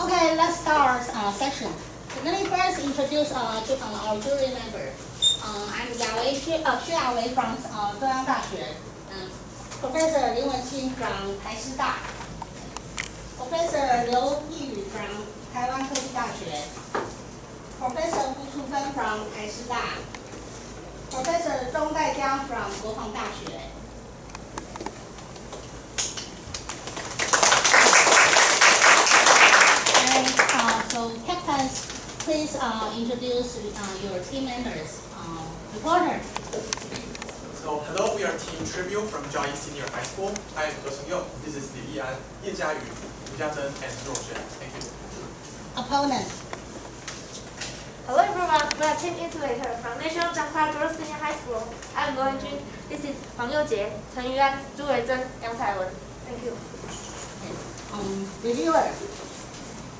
Okay, let's start session. So let me first introduce our jury member. I'm Xu Wei from 中央大学. Professor 林文清 from 台师大. Professor 刘义宇 from 台湾科技大学. Professor 胡淑芬 from 台师大. Professor 钟代江 from 国防大学. So captains, please introduce your team members. Reporter. So hello, we are Team Tribute from Jiayi Senior High School. I am Ge Cheng-Yong. This is Li Yian, Ye Jiayu, Wu Jiazhen, and Zhou Xuan. Thank you. Opponent. Hello everyone, we are Team Insulator from National Zhangpa Girls Senior High School. I'm Luan Jun. This is Huang Youjie, Chen Yuan, Zhu Weizhen, Yang Caiwen. Thank you. Reviewer.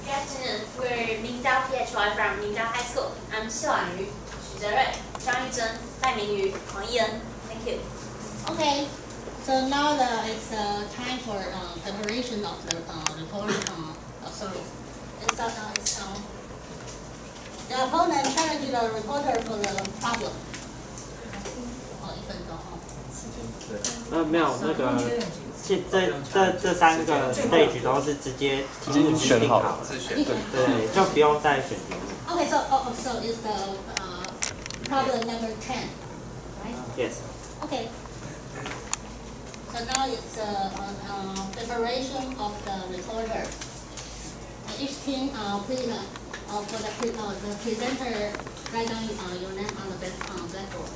Good afternoon. We're Mingdao PH5 from Mingdao High School. I'm Xu Yu, Xu Zherui, Zhang Yuzhen, Lai Mingyu, Huang Yian. Thank you. Okay. So now it's time for preparation of the report. The opponent challenge the reporter for the problem. 1分钟。没有那个，这三个 stage 都是直接题目定好了，对，就不用再选题目。Okay, so is the problem number 10, right? Yes. Okay. So now it's preparation of the reporter. Each team, please, for the presenter, write down your name on the blackboard.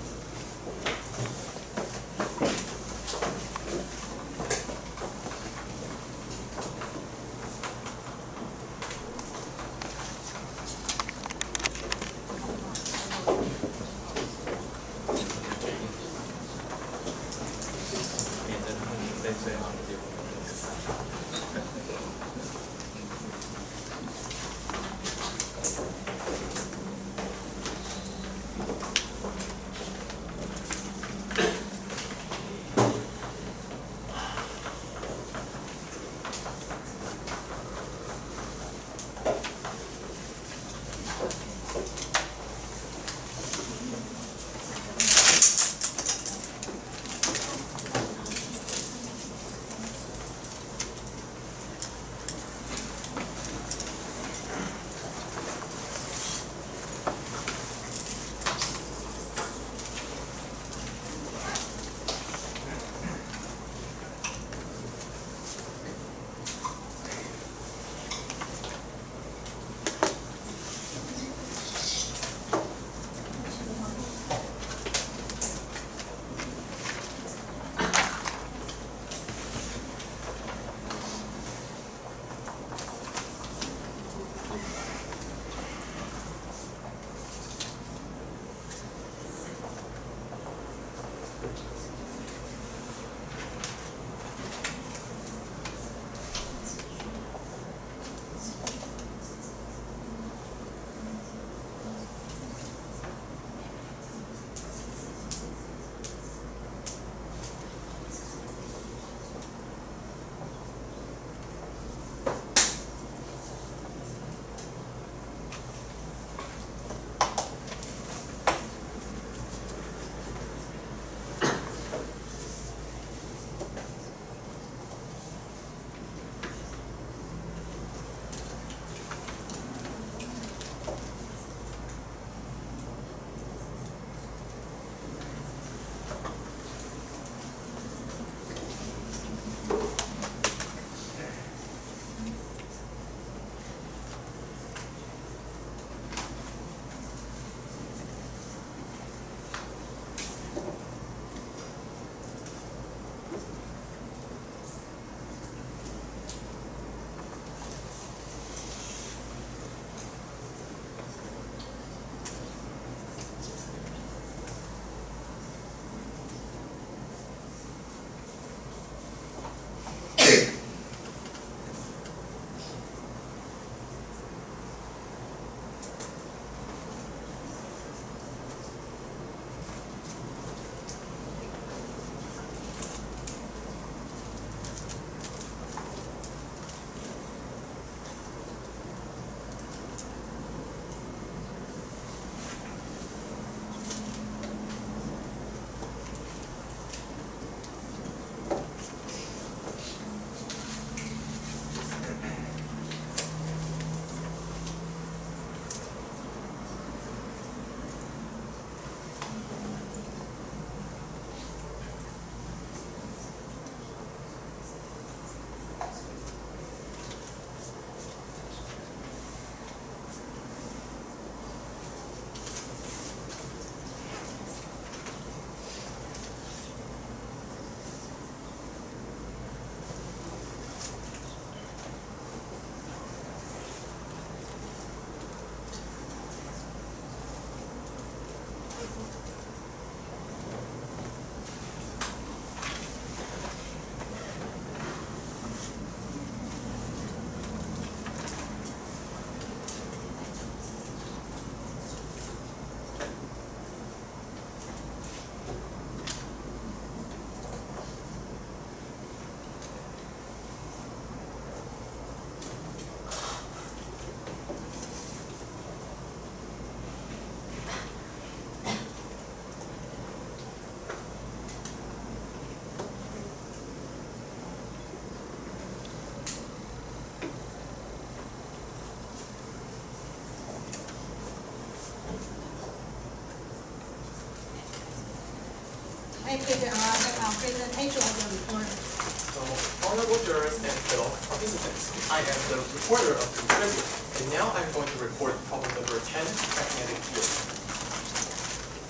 I present the presentation of the recorder. So, honorable jurors and fellow participants, I am the reporter of the trivia, and now I'm going to report problem number 10, magnetic field.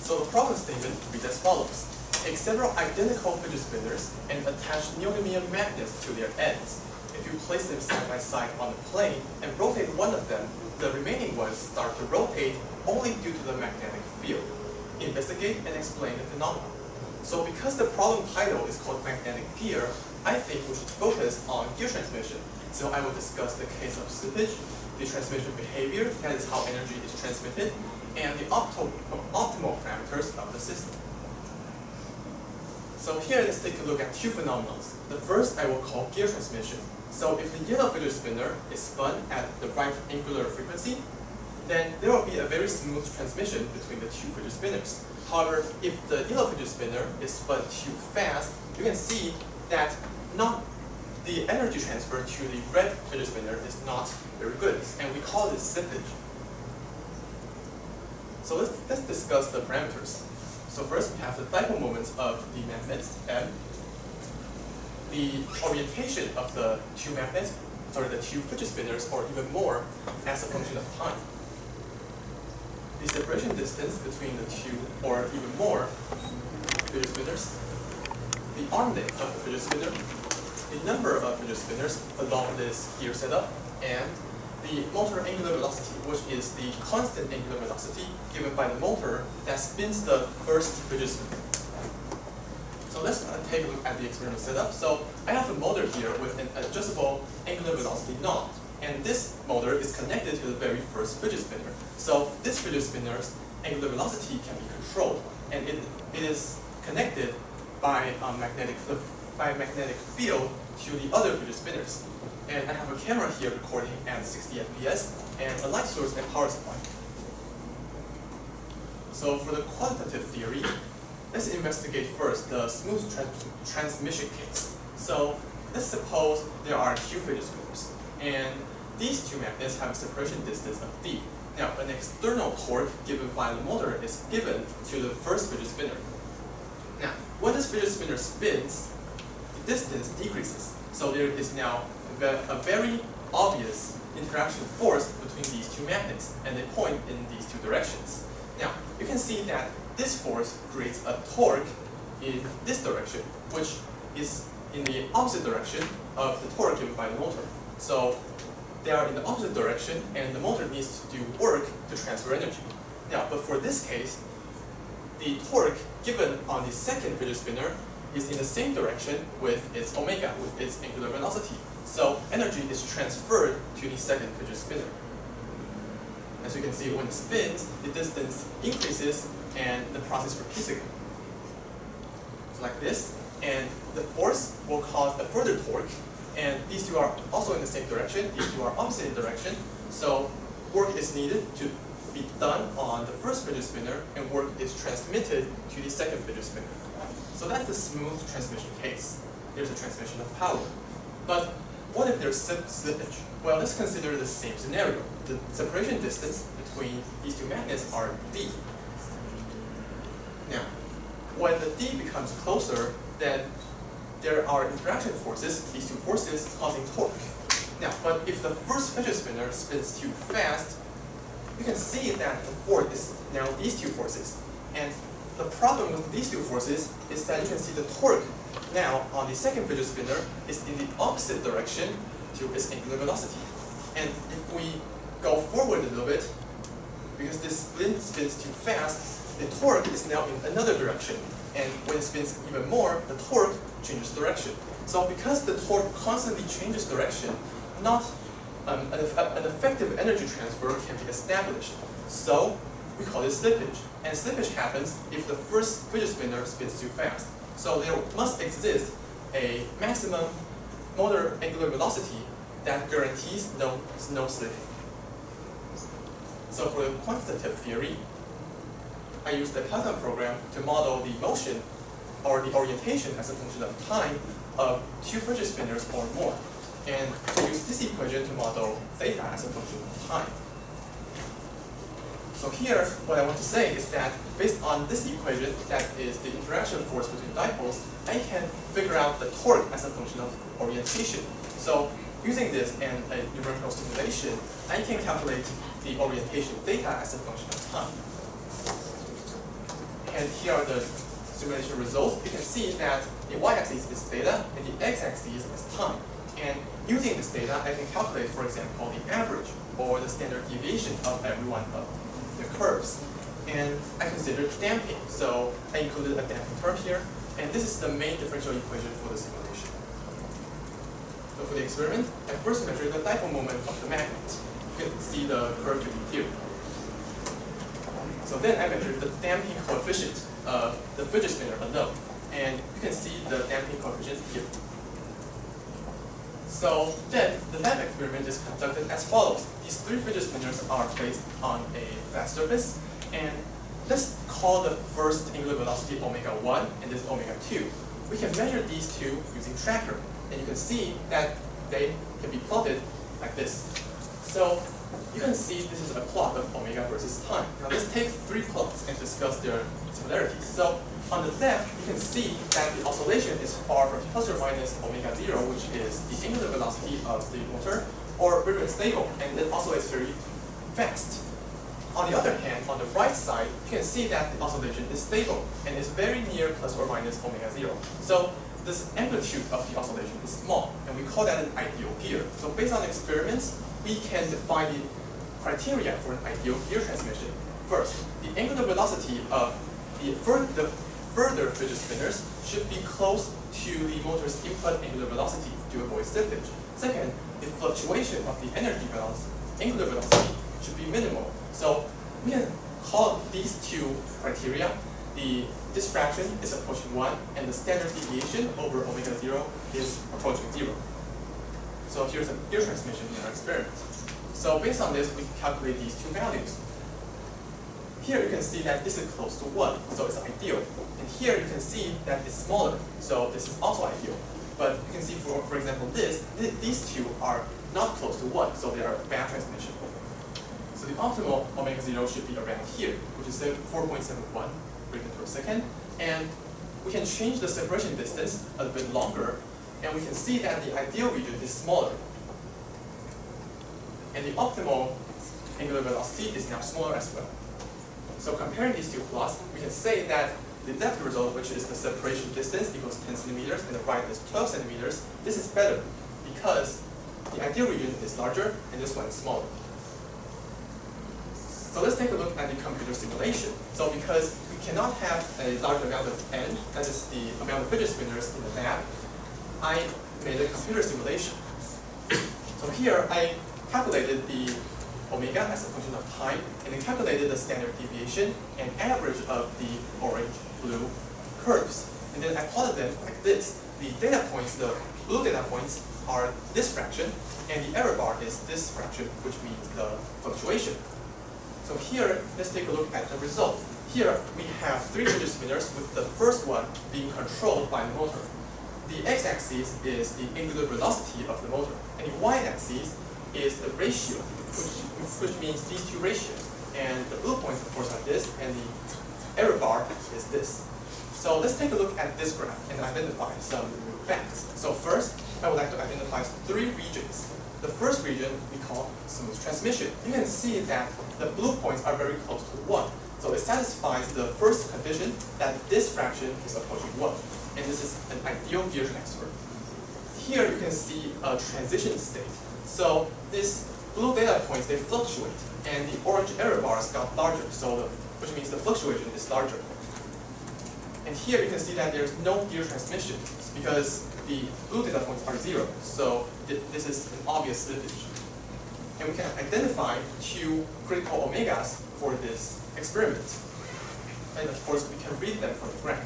So the problem statement reads as follows. Take several identical fidget spinners and attach neodymium magnets to their ends. If you place them side by side on the plane and rotate one of them, the remaining ones start to rotate only due to the magnetic field. Investigate and explain the phenomenon. So because the problem title is called magnetic gear, I think we should focus on gear transmission. So I will discuss the case of slippage, the transmission behavior, that is how energy is transmitted, and the optimal parameters of the system. So here let's take a look at two phenomena. The first I will call gear transmission. So if the yellow fidget spinner is spun at the right angular frequency, then there will be a very smooth transmission between the two fidget spinners. However, if the yellow fidget spinner is spun too fast, you can see that the energy transfer to the red fidget spinner is not very good, and we call this slippage. So let's discuss the parameters. So first we have the dipole moment of the magnets M, the orientation of the two fidget spinners, or even more, as a function of time. The separation distance between the two, or even more, fidget spinners, the arm length of the fidget spinner, the number of fidget spinners along this gear setup, and the motor angular velocity, which is the constant angular velocity given by the motor that spins the first fidget spinner. So let's take a look at the experimental setup. So I have a motor here with an adjustable angular velocity knob, and this motor is connected to the very first fidget spinner. So this fidget spinner's angular velocity can be controlled, and it is connected by magnetic field to the other fidget spinners. And I have a camera here recording at 60 FPS and a light source and power supply. So for the quantitative theory, let's investigate first the smooth transmission case. So let's suppose there are two fidget spinners, and these two magnets have a separation distance of d. Now, an external torque given by the motor is given to the first fidget spinner. Now, when this fidget spinner spins, the distance decreases. So there is now a very obvious interaction force between these two magnets, and they point in these two directions. Now, you can see that this force creates a torque in this direction, which is in the opposite direction of the torque given by the motor. So they are in the opposite direction, and the motor needs to do work to transfer energy. Now, but for this case, the torque given on the second fidget spinner is in the same direction with its omega, with its angular velocity. So energy is transferred to the second fidget spinner. As you can see, when it spins, the distance increases and the process repeats again. So like this, and the force will cause a further torque, and these two are also in the same direction, these two are opposite in direction, so work is needed to be done on the first fidget spinner, and work is transmitted to the second fidget spinner. So that's the smooth transmission case. There's a transmission of power. But what if there's slippage? Well, let's consider the same scenario. The separation distance between these two magnets are d. Now, when the d becomes closer, then there are interaction forces, these two forces causing torque. Now, but if the first fidget spinner spins too fast, you can see that the force is now these two forces. And the problem with these two forces is that you can see the torque now on the second fidget spinner is in the opposite direction to its angular velocity. And if we go forward a little bit, because this spins too fast, the torque is now in another direction. And when it spins even more, the torque changes direction. So because the torque constantly changes direction, not an effective energy transfer can be established. So we call it slippage. And slippage happens if the first fidget spinner spins too fast. So there must exist a maximum motor angular velocity that guarantees no slipping. So for the quantitative theory, I used the Python program to model the motion or the orientation as a function of time of two fidget spinners or more, and to use this equation to model theta as a function of time. So So here, what I want to say is that based on this equation, that is the interaction force between dipoles, I can figure out the torque as a function of orientation. So using this and a numerical simulation, I can calculate the orientation theta as a function of time. And here are the simulation results. You can see that the y-axis is theta and the x-axis is time. And using this data, I can calculate, for example, the average or the standard deviation of every one of the curves. And I considered damping, so I included a damping term here. And this is the main differential equation for the simulation. So for the experiment, I first measured the dipole moment of the magnet. You can see the curve fitting here. So then I measured the damping coefficient of the fidget spinner alone. And you can see the damping coefficient here. So then the lab experiment is conducted as follows. These three fidget spinners are placed on a flat surface. And let's call the first angular velocity omega 1 and this omega 2. We can measure these two using tracker. And you can see that they can be plotted like this. So you can see this is a plot of omega versus time. Now let's take three plots and discuss their similarities. So on the left, you can see that the oscillation is far from plus or minus omega 0, which is the angular velocity of the motor, or very unstable, and it also is very fast. On the other hand, on the right side, you can see that the oscillation is stable and is very near plus or minus omega 0. So this amplitude of the oscillation is small, and we call that an ideal gear. So based on experiments, we can define the criteria for an ideal gear transmission. First, the angular velocity of the further fidget spinners should be close to the motor's input angular velocity to avoid slippage. Second, the fluctuation of the energy velocity, angular velocity, should be minimal. So we can call these two criteria. This fraction is approaching 1, and the standard deviation over omega 0 is approaching 0. So here's a gear transmission in our experiment. So based on this, we can calculate these two values. Here you can see that this is close to 1, so it's ideal. And here you can see that it's smaller, so this is also ideal. But you can see, for example, these two are not close to 1, so they are bad transmission. So the optimal omega 0 should be around here, which is 4.71 radian per second. And we can change the separation distance a bit longer, and we can see that the ideal region is smaller. And the optimal angular velocity is now smaller as well. So comparing these two plots, we can say that the left result, which is the separation distance equals 10 centimeters, and the right is 12 centimeters, this is better because the ideal region is larger and this one is smaller. So let's take a look at the computer simulation. So because we cannot have a large amount of n, that is the amount of fidget spinners in the lab, I made a computer simulation. So here I calculated the omega as a function of time, and then calculated the standard deviation and average of the orange-blue curves. And then I plotted them like this. The data points, the blue data points, are this fraction, and the error bar is this fraction, which means the fluctuation. So here, let's take a look at the result. Here, we have three fidget spinners with the first one being controlled by the motor. The x-axis is the angular velocity of the motor, and the y-axis is the ratio, which means these two ratios. And the blue points, of course, are this, and the error bar is this. So let's take a look at this graph and identify some facts. So first, I would like to identify three regions. The first region we call smooth transmission. You can see that the blue points are very close to 1. So it satisfies the first condition that this fraction is approaching 1. And this is an ideal gear transfer. Here you can see a transition state. So these blue data points, they fluctuate, and the orange error bars got larger, which means the fluctuation is larger. And here you can see that there's no gear transmission because the blue data points are 0. So this is an obvious slippage. And we can identify two critical omegas for this experiment. And of course, we can read them from the graph.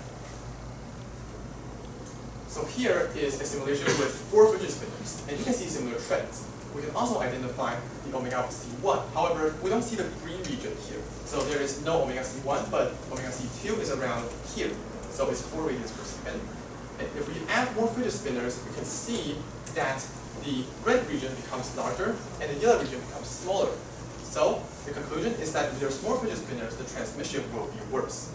So here is a simulation with 4 fidget spinners, and you can see similar trends. We can also identify the omega C1. However, we don't see the green region here. So there is no omega C1, but omega C2 is around here. So it's 4 radians per second. And if we add more fidget spinners, we can see that the red region becomes larger and the yellow region becomes smaller. So the conclusion is that if there's more fidget spinners, the transmission will be worse.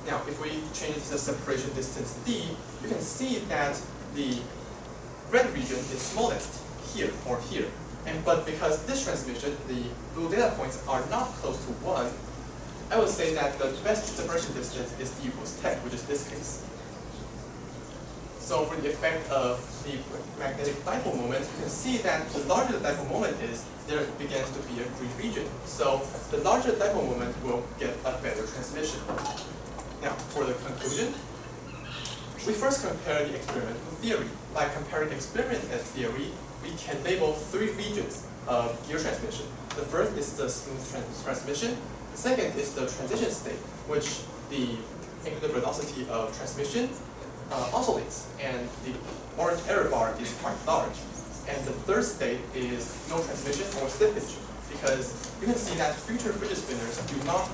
Now, if we change the separation distance d, you can see that the red region is smallest here or here. But because this transmission, the blue data points are not close to 1, I would say that the best separation distance is d equals 10, which is this case. So for the effect of the magnetic dipole moment, you can see that the larger the dipole moment is, there begins to be a green region. So the larger the dipole moment will get a better transmission. Now, for the conclusion, we first compare the experimental theory. By comparing experiment and theory, we can label 3 regions of ear transmission. The first is the smooth transmission. The second is the transition state, which the angular velocity of transmission oscillates, and the orange error bar is quite large. And the third state is no transmission or slippage, because you can see that future fidget spinners do not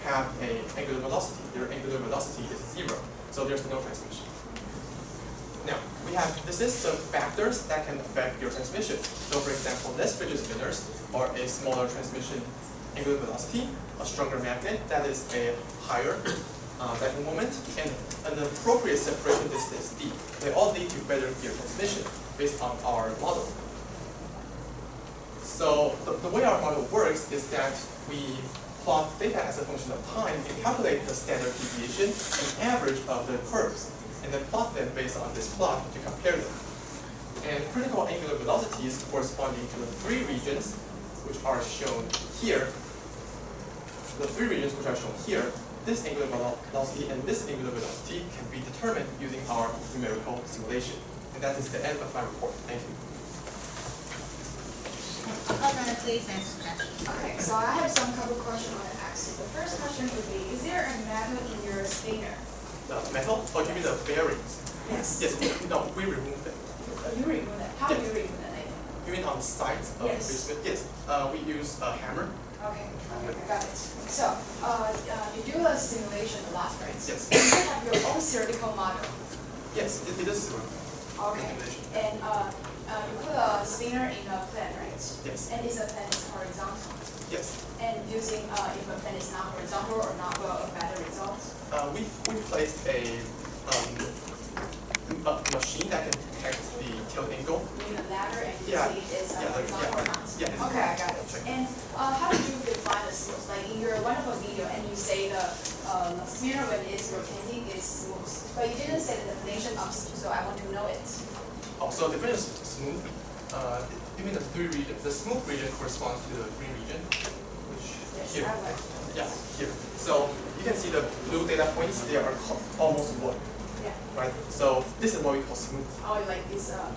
have an angular velocity. Their angular velocity is 0, so there's no transmission. Now, we have this is some factors that can affect your transmission. So for example, less fidget spinners or a smaller transmission angular velocity, a stronger magnet that is a higher dipole moment, and an appropriate separation distance d. They all lead to better gear transmission based on our model. So the way our model works is that we plot data as a function of time and calculate the standard deviation and average of the curves, and then plot them based on this plot to compare them. And critical angular velocities corresponding to the 3 regions, which are shown here, this angular velocity and this angular velocity can be determined using our numerical simulation. And that is the end of my report. Thank you. Please answer that. Okay, so I have some couple questions on the axis. The first question would be, is there a metal in your spinner? The metal? Oh, you mean the bearings? Yes. Yes, no, we removed them. You remove that. How do you remove that? You mean on the sides of Yes. the spin? Yes. We use a hammer. Okay, I got it. So, you do a simulation a lot, right? Yes. You have your own theoretical model. Yes, it is through. Okay. And you put a spinner in a plane, right? Yes. And is a plane is horizontal. Yes. And using if a plane is not horizontal or not, will affect the results. We placed a machine that can detect the tilt angle. You need a ladder and you Yeah. see it's Yeah, horizontal or not. yeah. Okay, I got it. And how did you define the smooth? Like in your wonderful video, and you say the spinner when it's rotating is smooth, but you didn't say the definition of smooth, so I want to know it. Oh, so the definition of smooth, you mean the 3 regions. The smooth region corresponds to the green region, which Yes, here. I like. Yeah, here. So you can see the blue data points, they are almost 1, Yeah. right? So this is what we call smooth. Oh, like this line.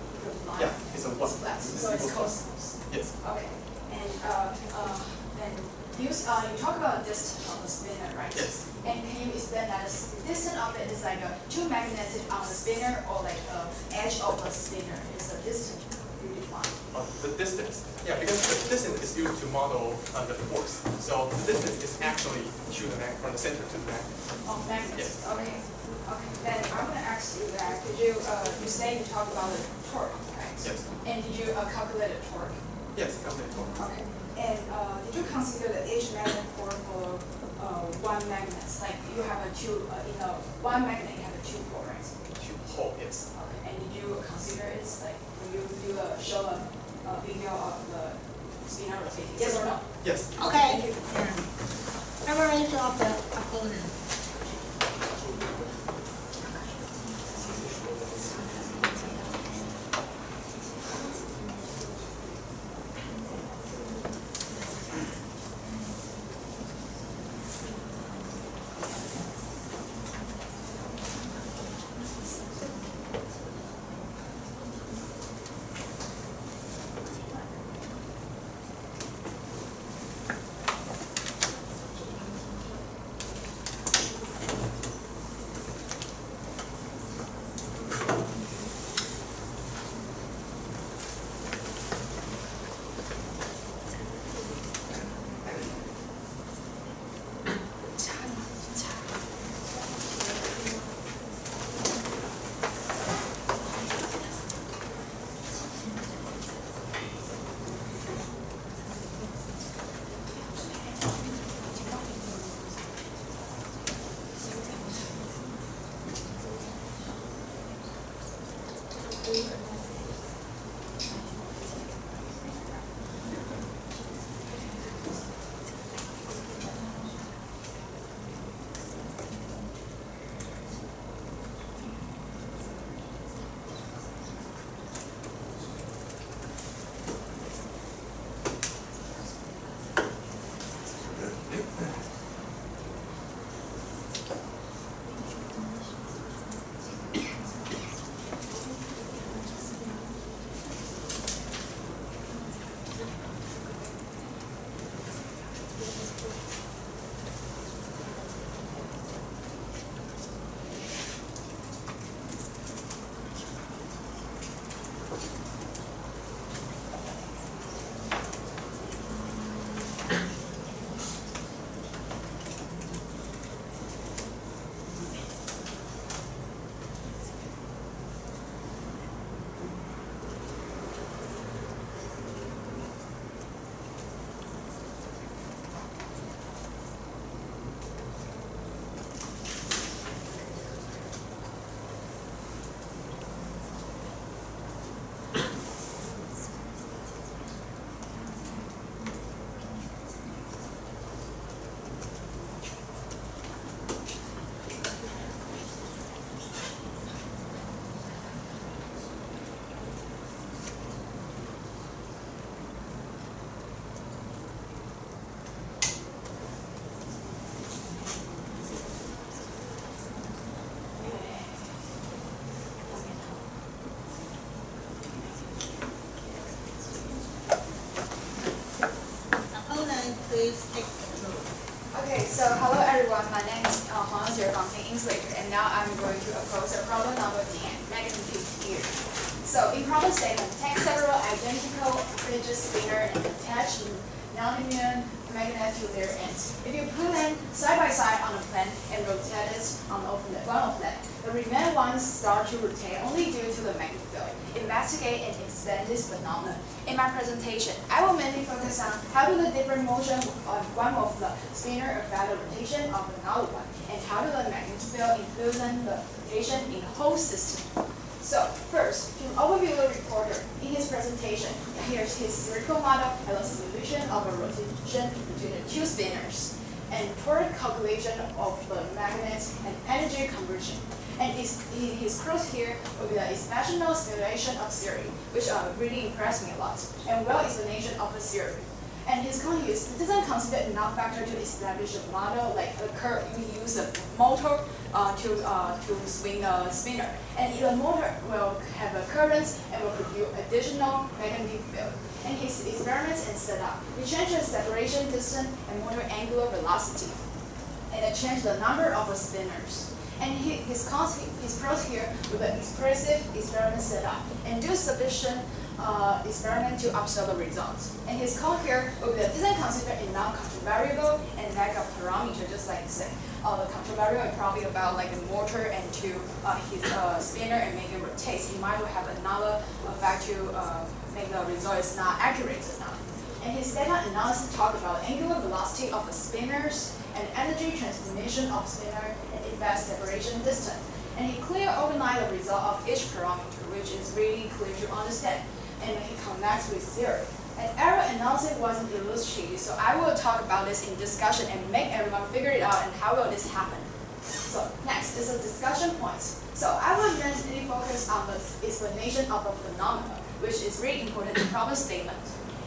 Yeah, it's a 1. It's flat, This so it's equals called 1. smooth. Yes. Okay. And you talk about distance of the spinner, right? Yes. And can you explain that the distance of it is like 2 magnets on the spinner, or like the edge of the spinner is the distance you define? The distance. Yeah, because the distance is used to model the force. So the distance is actually to the from the center to the magnet. Oh, magnets. Yes. Okay. Okay. Then I'm gonna ask you that. Did you you say you talk about the torque, right? Yes. And did you calculate the torque? Yes, calculate torque. Okay. And did you consider that each magnet pole for 1 magnet? Like you have a 2 in a 1 magnet, you have a 2 pole, right? To hold, yes. Okay. And did you consider it like when you do show a video of the spinner rotating? Yes or no? Yes. Okay. Thank you. Preparation of the opponent. Please take the floor. Okay, so hello everyone. My name is Hans from English, and now I'm going to propose a problem number 10, negative here. So in problem statement, take several identical bridges spinner and attach non-linear magnet to their ends. If you put them side by side on a plane and rotate it on one of them, the remaining ones start to rotate only due to the magnetic field. Investigate and explain this phenomenon. In my presentation, I will mainly focus on how do the different motion of one of the spinner affect the rotation of another one, and how do the magnetic field influence the rotation in the whole system. So first, to overview the reporter, in his presentation, here's his spherical model and the solution of a rotation between the two spinners, and torque calculation of the magnets and energy conversion. And his cross here will be the expansional simulation of theory, which really impressed me a lot, and well explanation of the theory. And his conclusion doesn't consider enough factor to establish a model like a curve. You use a motor to swing the spinner, and the motor will have a current and will produce additional magnetic field. And his experiments and setup, we change the separation distance and motor angular velocity, and it change the number of the spinners. And his pros here with an expressive experiment setup and do sufficient experiment to observe the results. And his call here will be doesn't consider a non-control variable and lack of parameter, just like say. The control variable is probably about like a motor and to his spinner and make it rotate. He might have another fact to make the results not accurate enough. And his data analysis talk about angular velocity of the spinners and energy transformation of spinner and effect separation distance. And he clearly organized the result of each parameter, which is really clear to understand. And he connects with theory. And error analysis wasn't illustrated, so I will talk about this in discussion and make everyone figure it out and how will this happen. So next is the discussion points. So I will mainly focus on the explanation of the phenomena, which is really important in problem statement.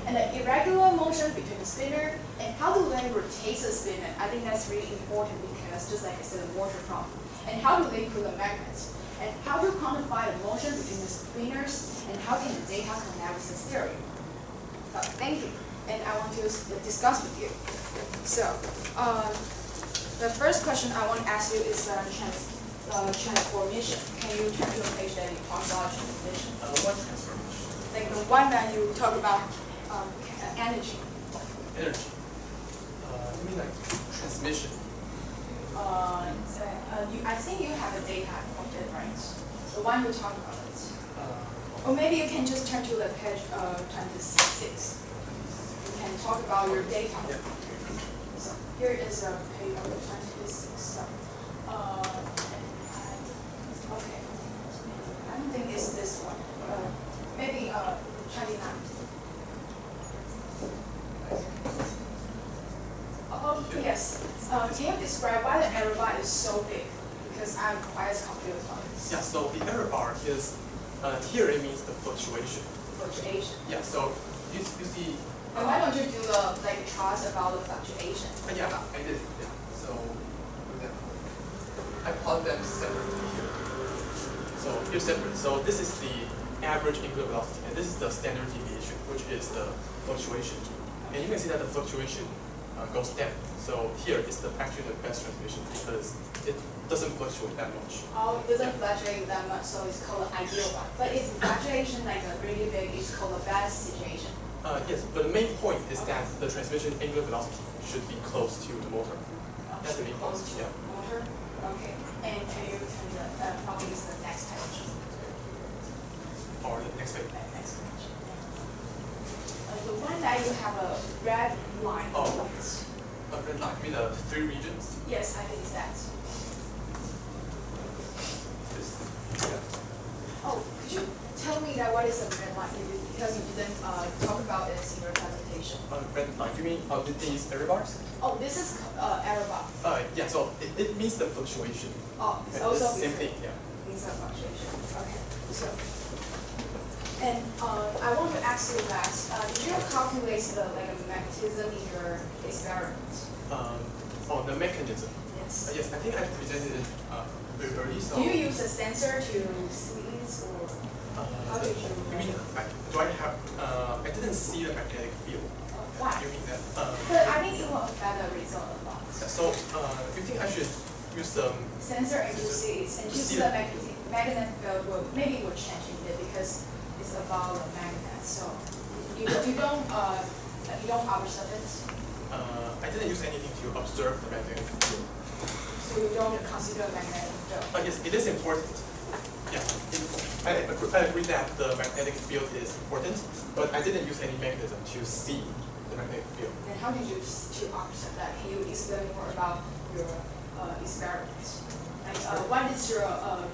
And the irregular motion between the spinner and how do they rotate the spinner. I think that's really important because just like I said, the motor problem. And how do they put the magnets? And how to quantify the motion between the spinners and how can the data connect with the theory. So thank you. And I want to discuss with you. So the first question I want to ask you is transformation. Can you turn to the page that you talk about transformation? What transformation? Like the one that you talk about energy. Energy. You mean like transmission? I think you have the data of it, right? The one you talk about it. Or maybe you can just turn to the page 26. You can talk about your data. Yeah. So here is a page number 26. So, okay. I don't think it's this one. Yeah, so the error bar is, here it means the fluctuation. Fluctuation. Yeah, so you see. And why don't you do the charts about the fluctuation? Yeah, I did. Yeah. So for example, I plot them separately here. So here's separate. So this is the average angular velocity, and this is the standard deviation, which is the fluctuation. And you can see that the fluctuation goes down. So here is actually the best transmission because it doesn't fluctuate that much. Oh, it doesn't fluctuate that much, so it's called an ideal one. But if fluctuation like a really big, it's called a bad situation. Yes, but the main point is that the transmission angular velocity should be close to the motor. That's the main point. Close to Yeah. the motor. Okay. And can you turn the probably is the next page. Or the next page. Next page. The one that you have a red line. Oh. A red line. You mean the 3 regions? Yes, I think it's that. This. Yeah. Oh, could you tell me that what is a red line? Because you didn't talk about it in your presentation. Red line. You mean these error bars? Oh, this is error bar. Yeah. So it means the fluctuation. Oh, it's And also the same thing. Yeah. means a fluctuation. Okay. So, and I want to ask you that did you calculate the magnetism in your experiment? The mechanism. Yes. Yes, I think I presented it very early. So. Do you use a sensor to see it, or how did you? You mean do I have? I didn't see the magnetic field. Why? You mean that? But I think it will affect the result a lot. So you think I should use some? Sensor and to see it, and to see the magnetic field will maybe will change a bit because it's about the magnet. So you don't observe it. I didn't use anything to observe the magnetic field. So you don't consider magnetic field. Yes, it is important. Yeah, I agree that the magnetic field is important, but I didn't use any mechanism to see the magnetic field. Then how did you to observe that? Can you explain more about your experiment? Like, what is your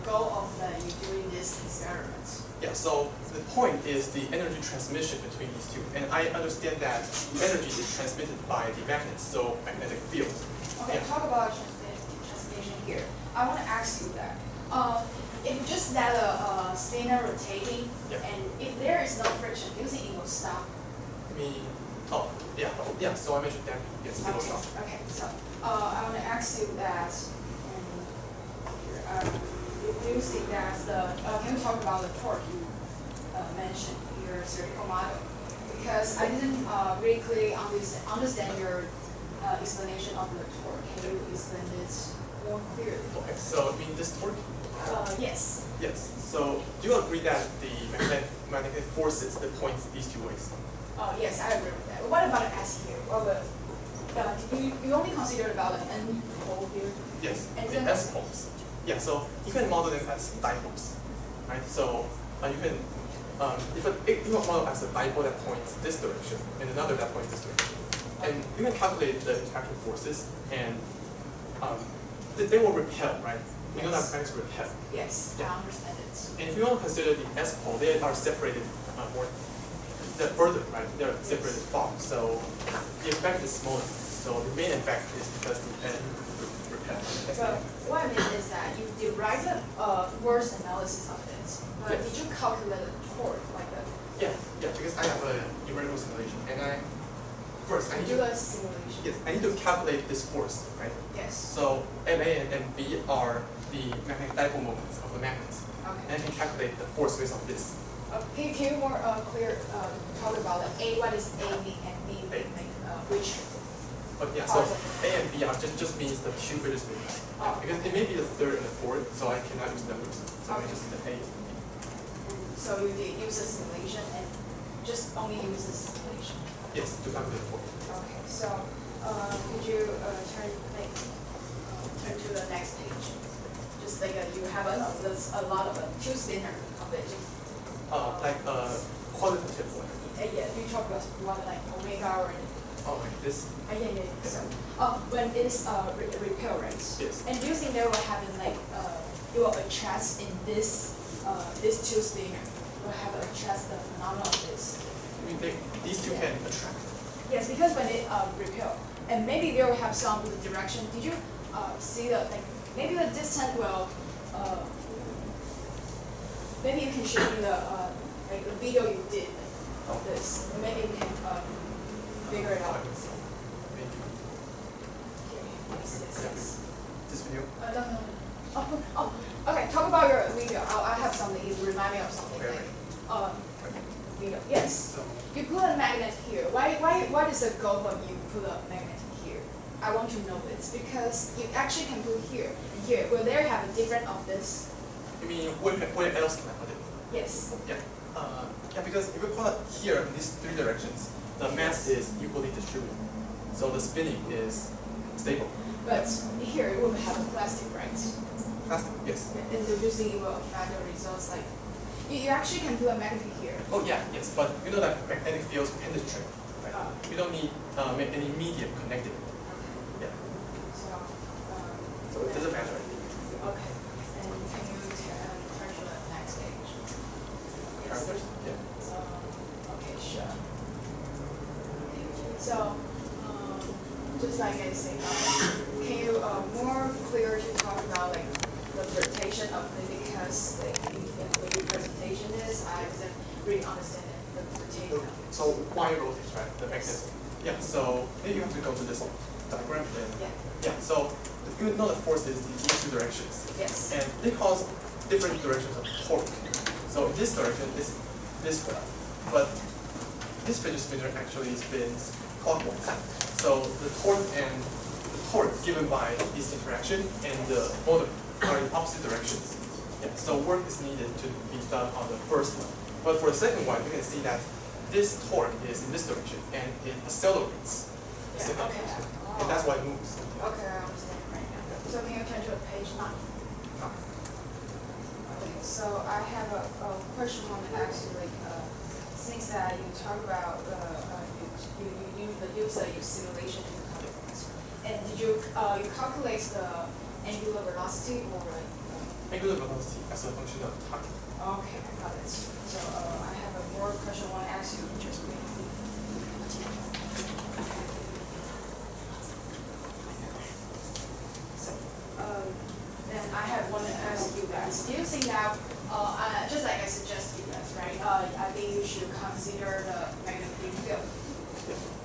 goal of you doing this experiment? Yeah, so the point is the energy transmission between these two, and I understand that energy is transmitted by the magnets, so magnetic field. Okay, Yeah. talk about transmission here. I want to ask you that. If just that spinner rotating, Yeah. and if there is no friction, do you think it will stop? Yeah. So I mentioned that. Yes, it will stop. Okay, so I want to ask you that. Do you think that can you talk about the torque you mentioned in your theoretical model? Because I didn't really clearly understand your explanation of the torque. Can you explain it more clearly? Okay, so I mean this torque. Yes. Yes. So do you agree that the magnetic forces that point these two ways? Yes, I agree with that. What about the S here? You only considered about the N pole here? Yes, And the then- S poles. Yeah, so you can model them as dipoles, right? So you can, if you model as a dipole that points this direction and another that points this direction, and you can calculate the interaction forces, and they will repel, right? We know that Yes. magnets repel. Yes, Yeah. I understand it. And if you want to consider the S pole, they are separated they're further, right? They're separated far, so the effect is smaller. So the main effect is because the N repel. That's But the- what I mean is that you derived a force analysis of it, but Yes. did you calculate the torque like that? Yeah, because I have a numerical simulation, and first I need Do to a simulation? yes, I need to calculate this force, right? Yes. So MA and MB are the magnetic dipole moments of the magnets, and I Okay. can calculate the force based on this. Can you more clear talk about the A? What is A mean and B A. like which? But yeah, so A and B are just means the two figures movements. Oh. Because it may be the third and the fourth, so I cannot use numbers. So I just the A and B. So you did use a simulation and just only use the simulation. Yes, to calculate the force. Okay. So could you turn to the next page? Just like you have a lot of two spinner of it. Like qualitative one. Yeah, you talk about one like omega or Oh, like this. yeah. So, when it is repel, right? Yes. And do you think there will happen like it will attract in this two spinner will have attract the phenomenon of this? I mean, these two can attract. Yes, because when it repel, and maybe they will have some direction. Did you see the maybe the distance will maybe you can show me the like the video you did of this. Maybe we can figure it out. Thank you. Yes. This video? No. Oh, okay. Talk about your video. I have something. You remind me of something. Okay. Video. Yes. So, You put a magnet here. Why is the goal of you put a magnet here? I want to know this because you actually can put here and here. Will there have a different of this? you mean where else can I put it? Yes. Yeah. Yeah, because if we put it here in these three directions, the mass is equally distributed. So the spinning is stable. But here it will have a plastic, right? Plastic, yes. Introducing it will affect the results. Like you actually can put a magnet here. Oh yeah, yes. But you know that magnetic fields penetrate. Right? We don't need any medium connected. Yeah. So it doesn't matter. Okay. And can you turn to the next page? Characters? Yeah. Okay, sure. So, just like I said, can you more clear to talk about like the rotation of the, because like when your presentation is, I didn't really understand the rotation. So why rotates, right? The magnetism. Yeah. So maybe you have to go to this diagram then. Yeah. Yeah. So you know the force is in these two directions. Yes. And they cause different directions of torque. So in this direction is this way, but this fidget spinner actually spins clockwise. So the torque given by this interaction and the motor are in opposite directions. Yeah. So work is needed to be done on the first one. But for the second one, you can see that this torque is in this direction and it accelerates. Yeah, okay. And that's why it moves. Okay, I understand right now. So can you turn to page 9? Okay, so I have a question I want to ask you, like, since that you talk about you simulation to calculate, and did you calculate the angular velocity or like? Angular velocity as a function of time. Okay, I got it. So I have a more question I want to ask you. Just wait. So then I have one to ask you guys. Do you think that just like I suggested you guys, right? I think you should consider the magnetic field.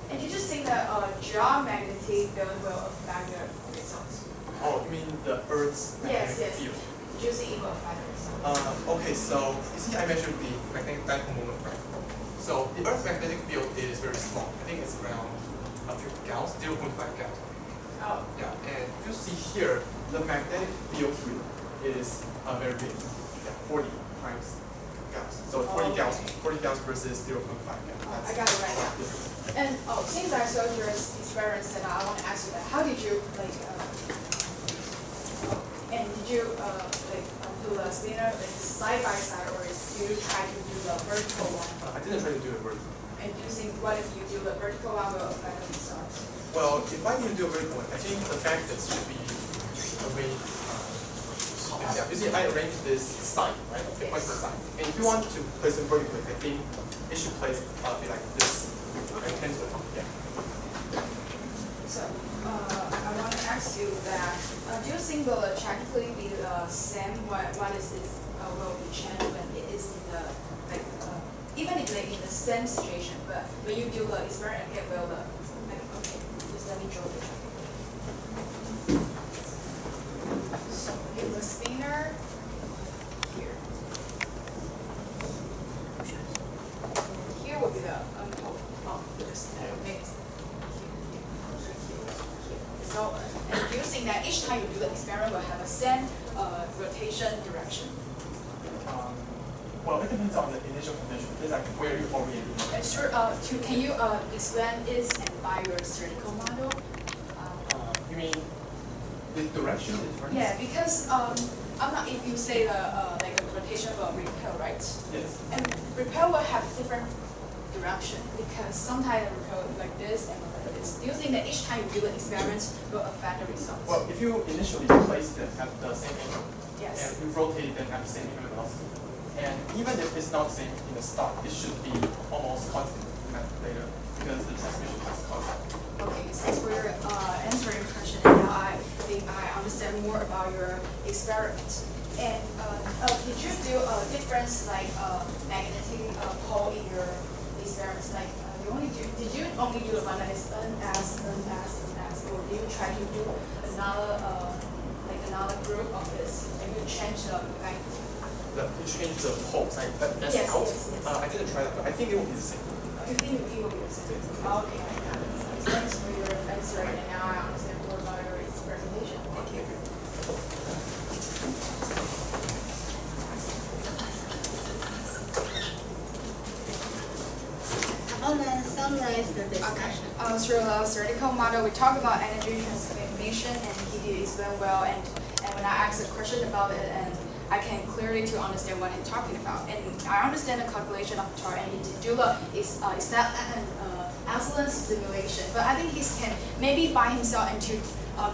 And do you just think that geomagnetic field will affect the results? Oh, you mean the Earth's magnetic field? Do you think it will affect the results? Okay, so you see I measured the magnetic dipole moment, right? So the Earth's magnetic field is very small. I think it's around a few gauss, 0.5 gauss. Oh. Yeah, and if you see here, the magnetic field here is very big. Yeah, 40 times gauss. So 40 gauss versus 0.5 gauss. I got it right now. And since I saw your experience, and I want to ask you that, how did you like? And did you do the spinner side by side, or do you try to do the vertical one? I didn't try to do it vertical. And do you think what if you do the vertical one will affect the results? Well, if I need to do a vertical one, I think the magnets should be arranged. Yeah, you see, I arranged this side, right? It points to the side. And if you want to place it vertically, I think it should place be like this. And tend to yeah. So I want to ask you that do you think will practically be the same? What is it will be changed when it is in the like even if like in the same situation, but when you do the experiment, it will the like okay, just let me draw the chart. So if the spinner here, here will be the this mix. So, and do you think that each time you do the experiment will have a same rotation direction? Well, it depends on the initial condition. It's like where you orient. Sure. Can you explain this and by your theoretical model? You mean the direction is right? Yeah, because I'm not. If you say the like a rotation will repel, right? Yes. And repel will have different direction because sometimes the repel like this and like this. Do you think that each time you do the experiments will affect the results? Well, if you initially place them at the same angle, yes. and you rotate them at the same angle velocity, and even if it's not the same in the start, it should be almost constant later because the transmission is constant. Okay, thanks for your answering question. And now I think I understand more about your experiment. And did you do a difference like magnetic pole in your experiments? Like did you only do the one that is NS, or do you try to do another group of this? And you change the magnetic? You change the poles, like that's Yes, out. yes. I didn't try that, but I think it will be the same. You think it will be the same? Okay, I got it. Thanks for your answer, and now I understand more about your presentation. Thank you. How about summarize the discussion? Through the theoretical model, we talk about energy transformation, and he did explain well. And when I asked a question about it, and I can clearly to understand what he's talking about. And I understand the calculation of torque, and he did do is not an excellent simulation. But I think he can maybe by himself and to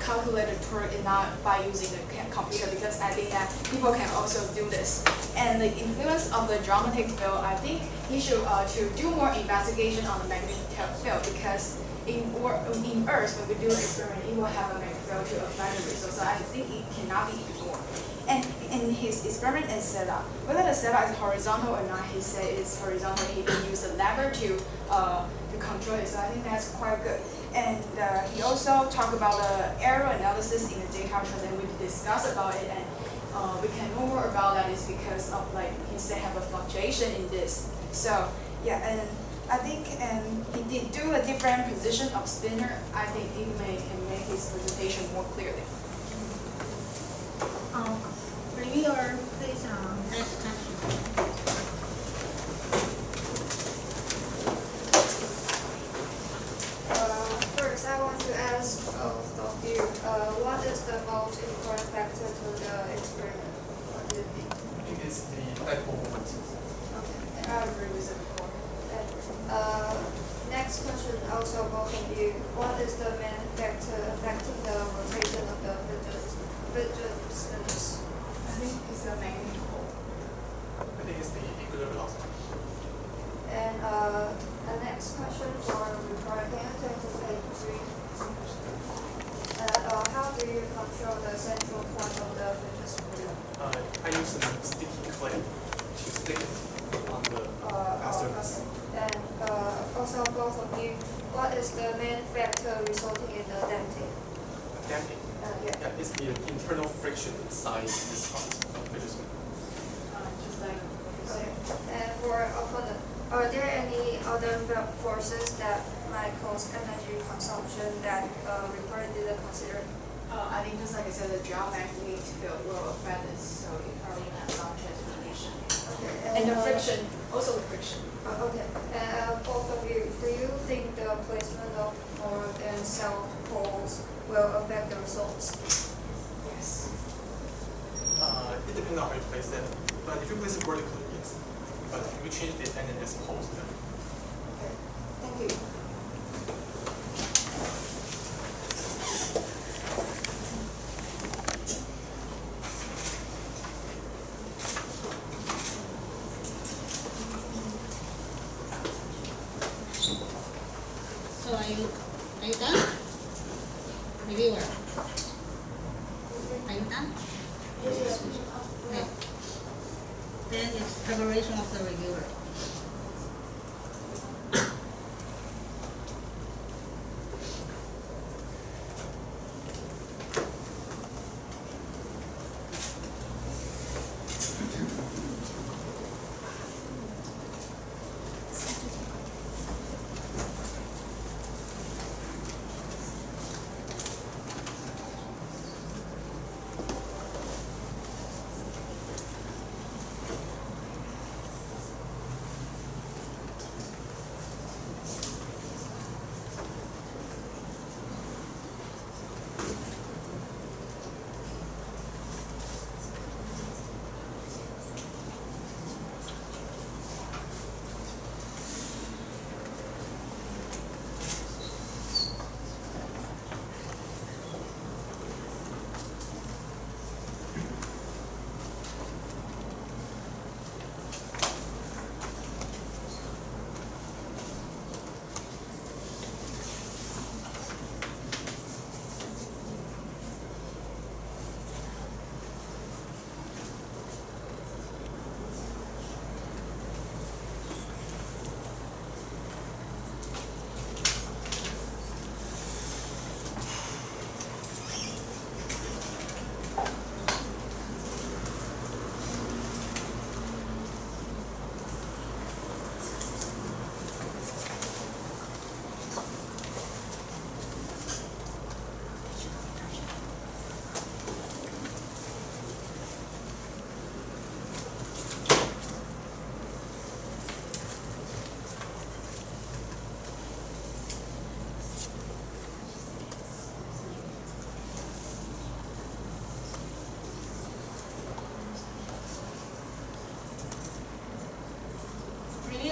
calculate the torque and not by using the computer, because I think that people can also do this. And the influence of the geometric field, I think he should to do more investigation on the magnetic field, because in Earth, when we do an experiment, it will have a magnetic field to affect the result. So I think it cannot be ignored. And in his experiment and setup, whether the setup is horizontal or not, he said it's horizontal. He can use a lever to control it. So I think that's quite good. And he also talked about the error analysis in the data chart, and we discussed about it. And we can know more about that is because of like he said have a fluctuation in this. So yeah, and I think he did do a different position of spinner. I think it can make his presentation more clearly. Reviewer, please ask questions. First, I want to ask both of you, what is the most important factor to the experiment? What do you think? I think it's the dipole moment. Okay. I agree with it before. Next question, also both of you, what is the main factor affecting the rotation of the fidget spinners? I think it's a magnetic pole. I think it's the angular velocity. And the next question for report, can you turn to page 3? How do you control the central point of the fidget spinner? I use some sticky clay to stick it on the surface. And also both of you, what is the main factor resulting in the damping? Damping. Yeah. It's the internal friction inside this part of the fidget spinner. Just like Okay. And for opponent, are there any other forces that might cause energy consumption that report didn't consider? I think just like I said, the geomagnetic field will affect this, so it probably has some transformation. Okay. And the friction, also the friction. Okay. And both of you, do you think the placement of north and south poles will affect the results? Yes. It depends on how you place it. But if you place it vertically, yes. But if you change the N and S poles, then Okay. Thank you. So are you done? Reviewer. Are you done? Okay. Then it's preparation of the reviewer.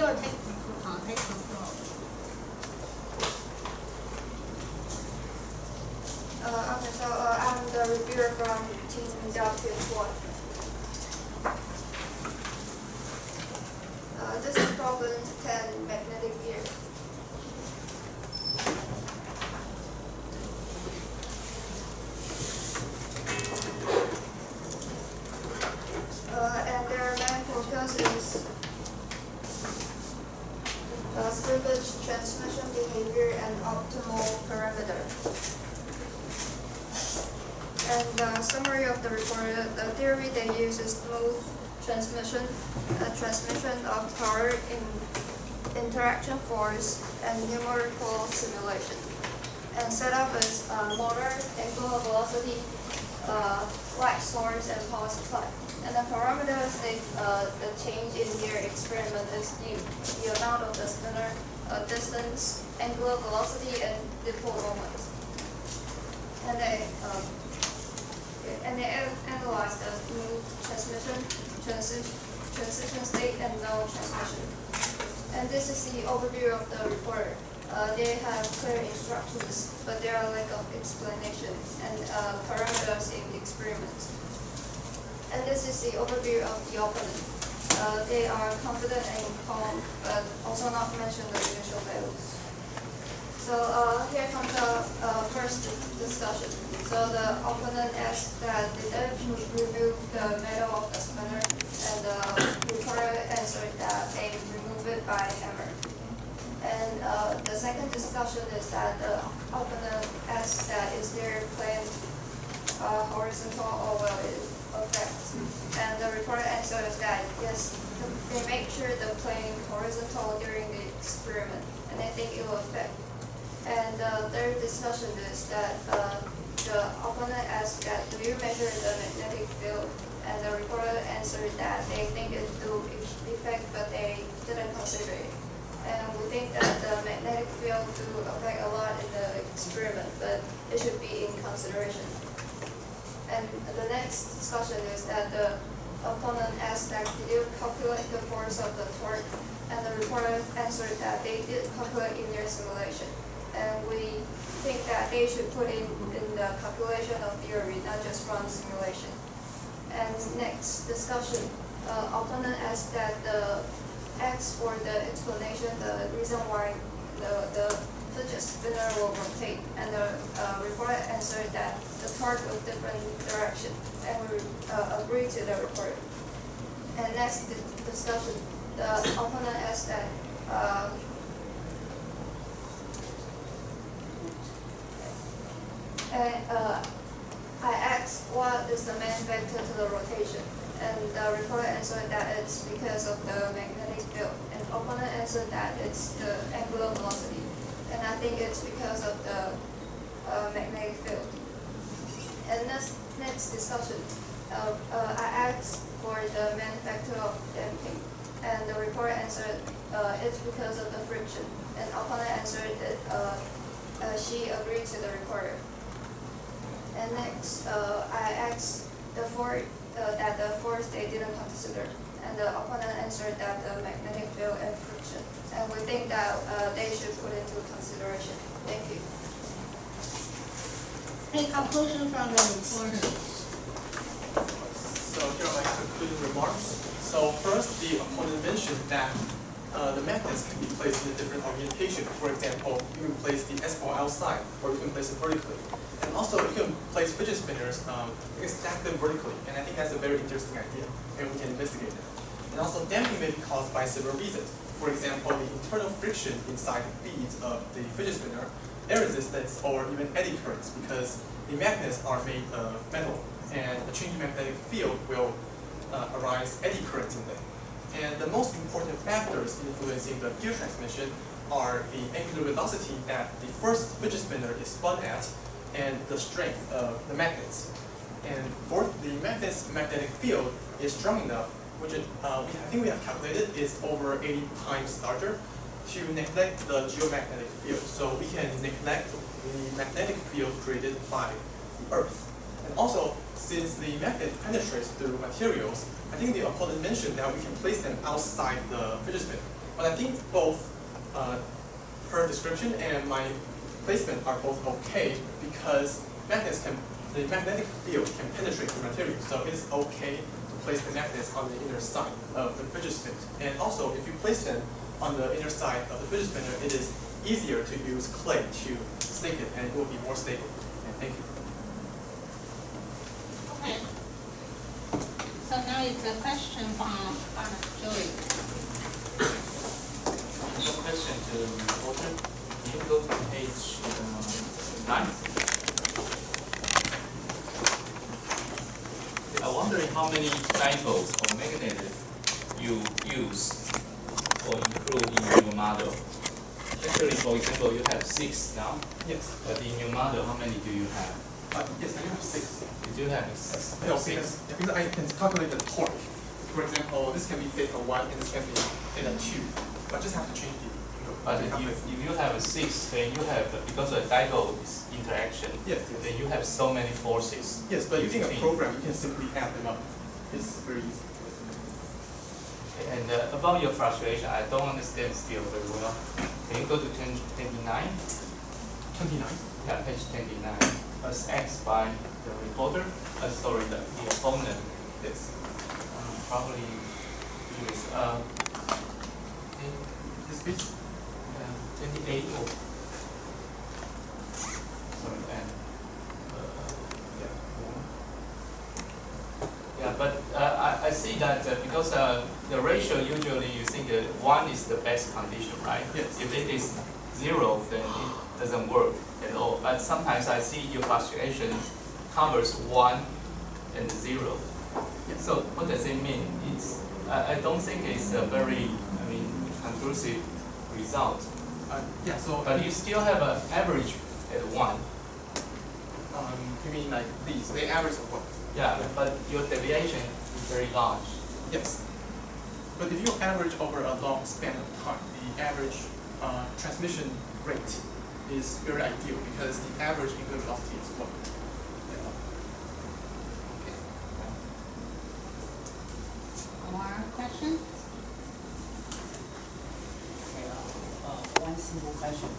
will take control. Okay, so I'm the reviewer from Team TYPT. This is problem 10, magnetic field. And their main focus is slippage, transmission behavior, and optimal parameter. And the summary of the report, the theory they use is smooth transmission, transmission of power in interaction force, and numerical simulation. And setup is motor, angular velocity, light source, and power supply. And the parameters the change in their experiment is the amount of the spinner, distance, angular velocity, and dipole moment. And they analyze the smooth transmission, transition state, and no transmission. And this is the overview of the report. They have clear instructions, but there are lack of explanation and parameters in the experiment. And this is the overview of the opponent. They are confident and calm, but also not mention the initial values. So here comes the first discussion. So the opponent asked that did they remove the metal of the spinner, and the reporter answered that they remove it by hammer. And the second discussion is that the opponent asked that is their plane horizontal or will it affect? And the reporter answered that yes, they make sure the plane horizontal during the experiment, and they think it will affect. And the third discussion is that the opponent asked that do you measure the magnetic field? And the reporter answered that they think it do affect, but they didn't consider it. And we think that the magnetic field do affect a lot in the experiment, but it should be in consideration. And the next discussion is that the opponent asked that did you calculate the force of the torque? And the reporter answered that they did calculate in their simulation. And we think that they should put in the calculation of theory, not just run simulation. And next discussion, opponent asked that the X for the explanation, the reason why the fidget spinner will rotate, and the reporter answered that the torque of different direction, and we agree to the report. And next discussion, the opponent asked that I asked what is the main vector to the rotation, and the reporter answered that it's because of the magnetic field, and opponent answered that it's the angular velocity, and I think it's because of the magnetic field. And next discussion, I asked for the main factor of damping, and the reporter answered it's because of the friction, and opponent answered that she agreed to the reporter. And next, I asked that the force they didn't consider, and the opponent answered that the magnetic field and friction, and we think that they should put into consideration. Thank you. Any conclusion from the reporter? So here are my concluding remarks. So first, the opponent mentioned that the magnets can be placed in a different orientation. For example, you can place the S ball outside, or you can place it vertically. And also, you can place fidget spinners, you can stack them vertically, and I think that's a very interesting idea, and we can investigate it. And also, damping may be caused by several reasons. For example, the internal friction inside the beads of the fidget spinner, air resistance, or even eddy currents, because the magnets are made of metal, and a changing magnetic field will arise eddy currents in them. And the most important factors influencing the gear transmission are the angular velocity that the first fidget spinner is spun at, and the strength of the magnets. And fourth, the magnet's magnetic field is strong enough, which I think we have calculated is over 80 times larger, to neglect the geomagnetic field. So we can neglect the magnetic field created by the Earth. And also, since the magnet penetrates through materials, I think the opponent mentioned that we can place them outside the fidget spinner. But I think both her description and my placement are both okay because the magnetic field can penetrate the material, so it is okay to place the magnets on the inner side of the fidget spinner. And also, if you place them on the inner side of the fidget spinner, it is easier to use clay to stake it, and it will be more stable. And thank you. Okay. So now it's a question from Joey. No question to the reporter. Can you go to page 9? I'm wondering how many dipoles or magnets you use or include in your model. Actually, for example, you have 6 now. Yes. But in your model, how many do you have? Yes, I have 6. You do have 6. No, because I can calculate the torque. For example, this can be theta 1 and this can be theta 2. But I just have to change the. But if you have a 6, then you have, because the dipole is interaction, yes. then you have so many forces. Yes, but using a program, you can simply add them up. It's very easy. And about your frustration, I don't understand still very well. Can you go to 29? 29? Yeah, page 29. As asked by the reporter, sorry, the opponent. Yes. Probably is This piece? 28 or sorry, and yeah, but I see that because the ratio usually you think 1 is the best condition, right? Yes. If it is 0, then it doesn't work at all. But sometimes I see your fluctuation covers 1 and 0. Yes. So what does it mean? I don't think it's a very conclusive result. Yeah. So. But you still have an average at 1. You mean like these? The average of what? Yeah, but your deviation is very large. Yes. But if you average over a long span of time, the average transmission rate is very ideal because the average angular velocity is 1. More questions? One simple question.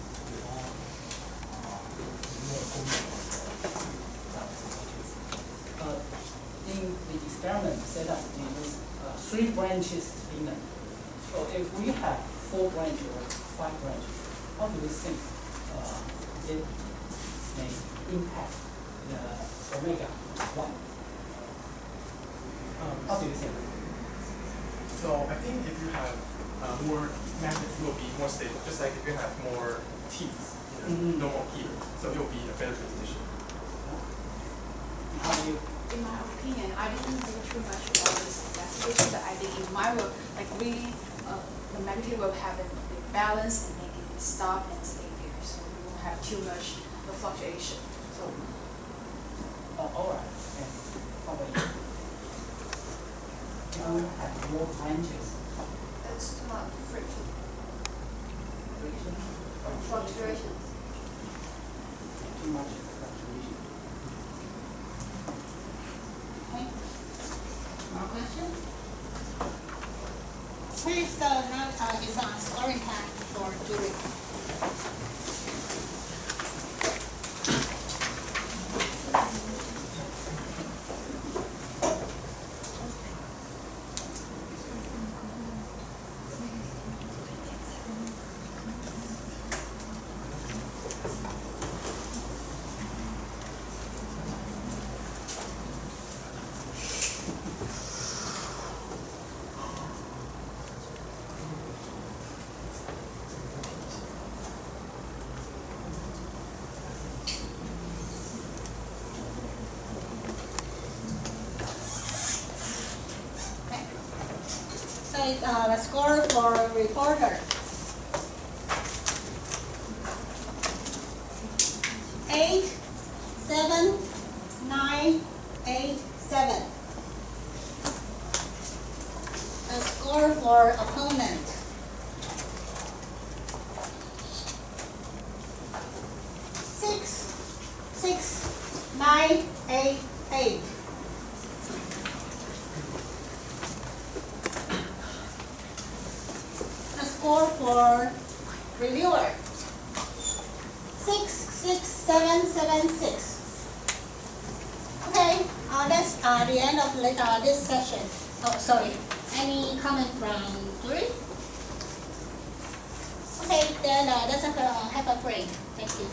In the experiment setup, we use 3 branches spinner. So if we have 4 branches or 5 branches, how do you think it may impact the omega 1? How do you think? So I think if you have more magnets, it will be more stable. Just like if you have more teeth, no more gear, so it will be a better transmission. How do you? In my opinion, I didn't do too much about this investigation, but I think in my work, like really, the magnitude will have a balance and make it stop and stay there, so we won't have too much fluctuation. So. All right. Okay. How about you? If you have more branches, It's not friction. friction, Fluctuations. too much fluctuation. Okay. More questions? Okay, so now it's on scoring time for Julie. So the score for reporter. 8, 7, 9, 8, 7. The score for opponent. 6, 6, 9, 8, 8. The 4 for reviewer. 66776. Okay, that's the end of this session. Oh, sorry. Any comment from Yuri? Okay, then let's have a break. Thank you.